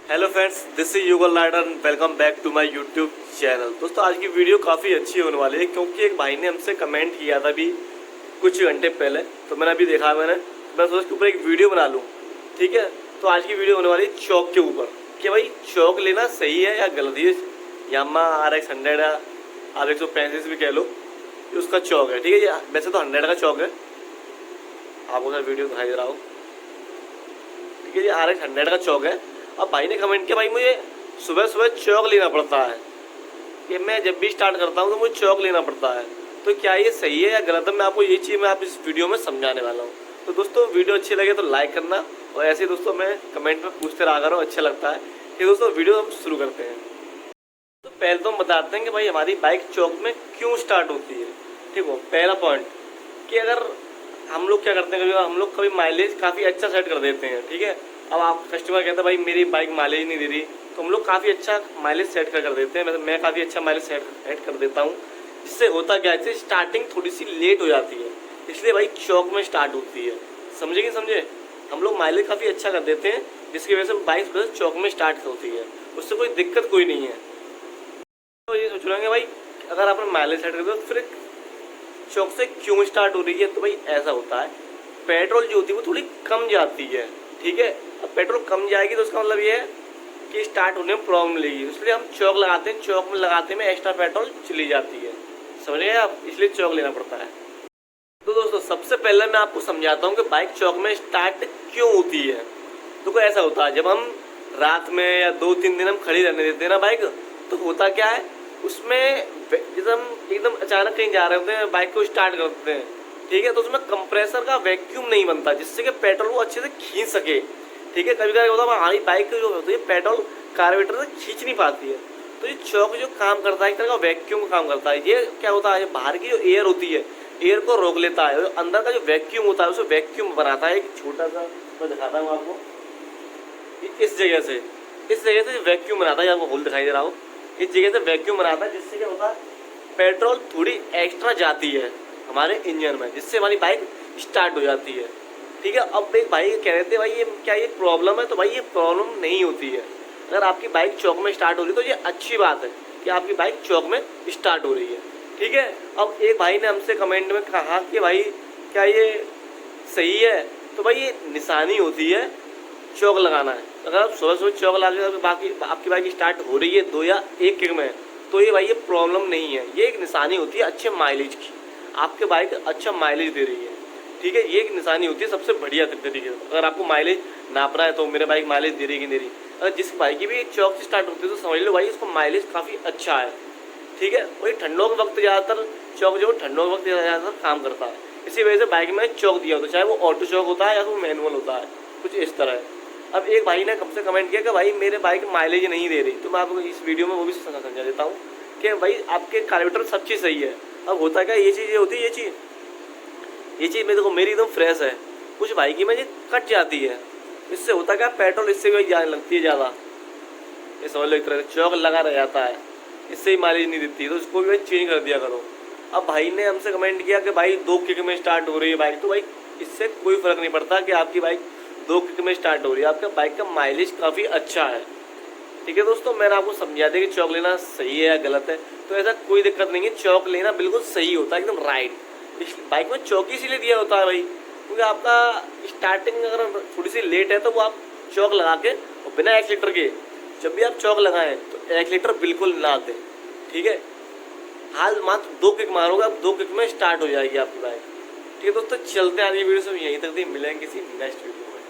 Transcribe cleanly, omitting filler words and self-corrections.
Hello friends, this is Yugal rider and welcome back to my YouTube channel. दोस्तों आज की video काफ़ी अच्छी होने वाली है क्योंकि एक भाई ने हमसे कमेंट किया था अभी कुछ घंटे पहले, तो मैंने अभी देखा मैं सोचा उसके ऊपर एक वीडियो बना लूँ। ठीक है, तो आज की वीडियो होने वाली है चौक के ऊपर कि भाई चौक लेना सही है या गलत है। यामाहा rx100 या आप 135 भी कह लो, ये उसका चौक है। ठीक है, ये वैसे तो 100 का चौक है, आपको सर वीडियो दिखाई दे रहा हो। ठीक है, ये rx100 का चौक है। अब भाई ने कमेंट किया भाई मुझे सुबह सुबह चौक लेना पड़ता है, कि मैं जब भी स्टार्ट करता हूँ तो मुझे चौक लेना पड़ता है। तो क्या ये सही है या गलत है, मैं आपको ये चीज़ मैं आप इस वीडियो में समझाने वाला हूँ। तो दोस्तों वीडियो अच्छी लगे तो लाइक करना, और ऐसे ही दोस्तों मैं कमेंट में पूछते रहा करो, अच्छा लगता है। कि दोस्तों वीडियो हम शुरू करते हैं। तो पहले तो हम बताते हैं कि भाई हमारी बाइक चौक में क्यों स्टार्ट होती है। ठीक हो, पहला पॉइंट कि अगर हम लोग क्या करते हैं, हम लोग कभी माइलेज काफ़ी अच्छा सेट कर देते हैं। ठीक है, अब आप कस्टमर कहते हैं भाई मेरी बाइक माइलेज नहीं दे रही, तो हम लोग काफ़ी अच्छा माइलेज सेट कर देते हैं। मैं काफ़ी अच्छा माइलेज सेट कर देता हूँ। इससे होता क्या है, स्टार्टिंग थोड़ी सी लेट हो जाती है, इसलिए भाई चौक में स्टार्ट होती है। समझे कि समझे, हम लोग माइलेज काफ़ी अच्छा कर देते हैं, जिसकी वजह से बाइक थोड़ा चौक में स्टार्ट होती है। उससे कोई दिक्कत कोई नहीं है। तो ये सोच रहे हैं भाई अगर आपने माइलेज सेट कर दिया तो फिर चौक से क्यों स्टार्ट हो रही है। तो भाई ऐसा होता है, पेट्रोल जो होती है वो थोड़ी कम जाती है। ठीक है, अब पेट्रोल कम जाएगी तो उसका मतलब ये है कि स्टार्ट होने में प्रॉब्लम मिलेगी, इसलिए हम चौक लगाते हैं। चौक में लगाते में एक्स्ट्रा पेट्रोल चली जाती है, समझ गए आप, इसलिए चौक लेना पड़ता है। तो दोस्तों सबसे पहले मैं आपको समझाता हूँ कि बाइक चौक में स्टार्ट क्यों होती है। तो कोई ऐसा होता है जब हम रात में या 2-3 दिन हम खड़ी रहने देते हैं ना बाइक, तो होता क्या है उसमें, जैसे हम एकदम अचानक कहीं जा रहे होते हैं, बाइक को स्टार्ट करते हैं। ठीक है, तो उसमें कंप्रेसर का वैक्यूम नहीं बनता जिससे कि पेट्रोल वो अच्छे से खींच सके। ठीक है, कभी कभी होता है हमारी बाइक जो होती है पेट्रोल कार्बोरेटर से खींच नहीं पाती है, तो ये चौक जो काम करता है एक तरह का वैक्यूम का काम करता है। ये क्या होता है, बाहर की जो एयर होती है एयर को रोक लेता है, अंदर का जो वैक्यूम होता है उसे वैक्यूम बनाता है। एक छोटा सा मैं दिखाता हूँ आपको, इस जगह से वैक्यूम बनाता है, आपको होल दिखाई दे रहा हो, इस जगह से वैक्यूम बनाता है, जिससे क्या होता है पेट्रोल थोड़ी एक्स्ट्रा जाती है हमारे इंजन में, जिससे हमारी बाइक स्टार्ट हो जाती है। ठीक है, अब एक भाई कह रहे थे भाई ये क्या ये प्रॉब्लम है, तो भाई ये प्रॉब्लम नहीं होती है। अगर आपकी बाइक चौक में स्टार्ट हो रही है तो ये अच्छी बात है कि आपकी बाइक चौक में स्टार्ट हो रही है। ठीक है, अब एक भाई ने हमसे कमेंट में कहा कि भाई क्या ये सही है। तो भाई ये निशानी होती है चौक लगाना है। अगर आप सुबह सुबह चौक लगा के बाकी आपकी बाइक स्टार्ट हो रही है 2 या 1 किक में, तो ये भाई ये प्रॉब्लम नहीं है, ये एक निशानी होती है अच्छे माइलेज की, आपके बाइक अच्छा माइलेज दे रही है। ठीक है, ये एक निशानी होती है सबसे बढ़िया तरीके से। अगर आपको माइलेज नापना है तो मेरे बाइक माइलेज दे रही कि नहीं रही, अगर जिस बाइक की भी चौक से स्टार्ट होती है तो समझ लो भाई इसको माइलेज काफ़ी अच्छा है। ठीक है, वही ठंडों के वक्त ज़्यादातर चौक जो ठंडों के वक्त ज़्यादातर काम करता है, इसी वजह से बाइक में चौक दिया होता है, चाहे वो ऑटो चौक होता है या तो मैनुअल होता है, कुछ इस तरह है। अब एक भाई ने हमसे कमेंट किया कि भाई मेरे बाइक माइलेज नहीं दे रही, तो मैं आपको इस वीडियो में वो भी समझा देता हूँ कि भाई आपके कार्बोरेटर सब चीज़ सही है। अब होता क्या, ये चीज़ ये होती है, ये चीज़ मेरे को मेरी एकदम फ्रेश है, कुछ भाई की में ये कट जाती है, इससे होता क्या पेट्रोल इससे भी जाने लगती है ज़्यादा, ये समझ लो एक तरह से चौक लगा रह जाता है, इससे ही माइलेज नहीं देती, तो इसको भी भाई चेंज कर दिया करो। अब भाई ने हमसे कमेंट किया कि भाई 2 किक में स्टार्ट हो रही है बाइक, तो भाई इससे कोई फ़र्क नहीं पड़ता कि आपकी बाइक 2 किक में स्टार्ट हो रही है, आपका बाइक का माइलेज काफ़ी अच्छा है। ठीक है दोस्तों, मैंने आपको समझा दिया कि चौक लेना सही है या गलत है, तो ऐसा कोई दिक्कत नहीं है, चौक लेना बिल्कुल सही होता है, एकदम राइट। इस बाइक में चौक इसीलिए दिया होता है भाई, क्योंकि आपका स्टार्टिंग अगर थोड़ी सी लेट है तो वो आप चौक लगा के और बिना एक्सीलेटर के जब भी आप चौक लगाएं तो एक्सीलेटर बिल्कुल ना दें। ठीक है, हाल मात्र 2 किक मारोगे आप, 2 किक में स्टार्ट हो जाएगी आपकी बाइक। ठीक है दोस्तों, चलते हैं आगे वीडियो से, यहीं तक मिलेंगे किसी नेक्स्ट वीडियो में।